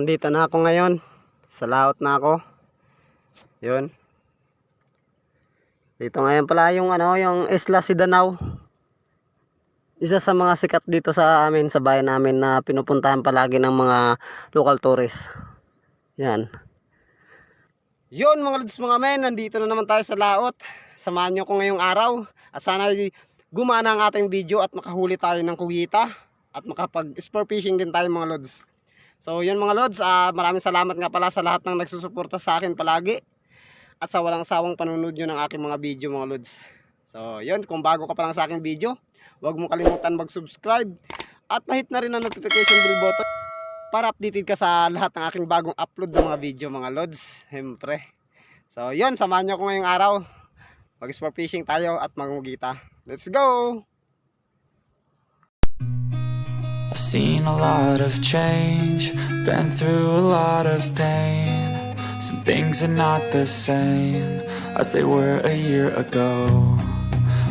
nandito na ako ngayon. Sa laot na ako. Yun. Dito ngayon pala yung yung Isla Sidanao. Isa sa mga sikat dito sa amin, sa bayan namin, na pinupuntahan palagi ng mga local tourists. Yan. Yun mga lods, mga men, nandito na naman tayo sa laot. Samahan nyo ko ngayong araw. At sana gumana ang ating video at makahuli tayo ng kugita. At makapag spearfishing din tayo mga lods. So yun mga lods, maraming salamat nga pala sa lahat ng nagsusuporta sa akin palagi. At sa walang sawang panunod nyo ng aking mga video mga lods. So yun, kung bago ka pa lang sa aking video, huwag mo kalimutan mag-subscribe. At pahit na rin ang notification bell button para updated ka sa lahat ng aking bagong upload ng mga video mga lods. Siyempre. So yun, samahan nyo ko ngayong araw. Mag-spearfishing tayo at magmugita. Let's go! I've seen a lot of change, been through a lot of pain. Some things are not the same as they were a year ago,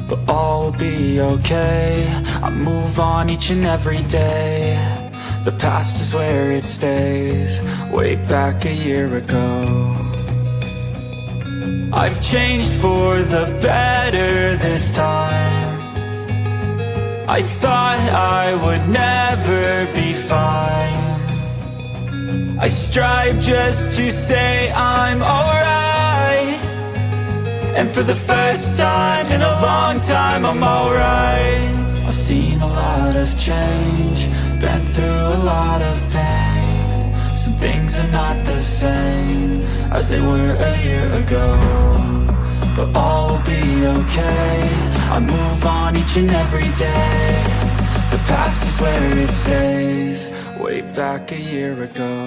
but all will be okay. I move on each and every day. The past is where it stays, way back a year ago. I've changed for the better this time. I thought I would never be fine. I strive just to say I'm alright, and for the first time in a long time I'm alright. I've seen a lot of change, been through a lot of pain. Some things are not the same as they were a year ago, but all will be okay. I move on each and every day. The past is where it stays, way back a year ago.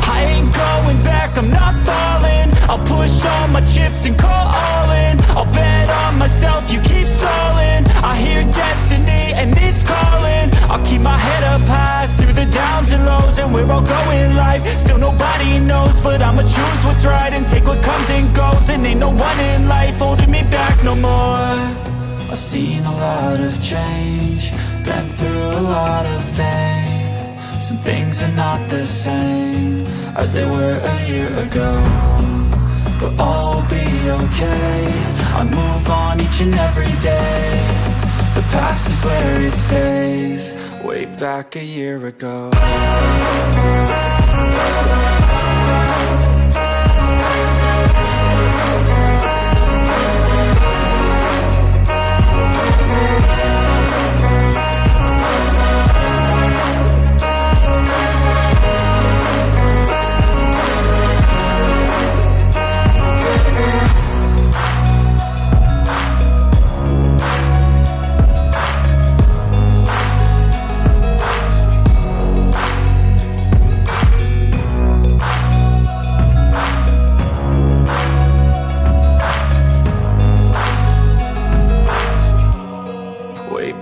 I ain't going back, I'm not falling. I'll push all my chips and call all in. I'll bet on myself, you keep stalling. I hear destiny and it's calling. I'll keep my head up high through the downs and lows, and we're all going life. Still nobody knows, but I'ma choose what's right and take what comes and goes. And ain't no one in life holding me back no more. I've seen a lot of change, been through a lot of pain. Some things are not the same as they were a year ago, but all will be okay. I move on each and every day. The past is where it stays, way back a year ago.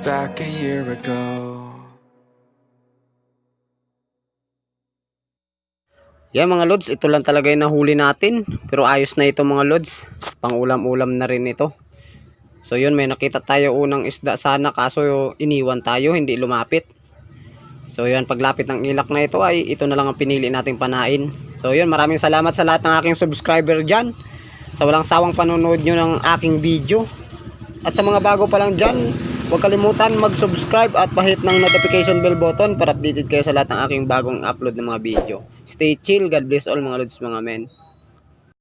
Back a year ago. Yan mga lods, ito lang talaga yung nahuli natin. Pero ayos na ito mga lods. Pang ulam-ulam na rin ito. So yun, may nakita tayo unang isda sana, kaso iniwan tayo, hindi lumapit. So yun, paglapit ng ilak na ito ay ito na lang ang pinili nating panain. So yun, maraming salamat sa lahat ng aking subscriber dyan, sa walang sawang panonood nyo ng aking video. At sa mga bago pa lang dyan, huwag kalimutan mag-subscribe at pahit ng notification bell button para updated kayo sa lahat ng aking bagong upload ng mga video. Stay chill, God bless all mga lods mga men.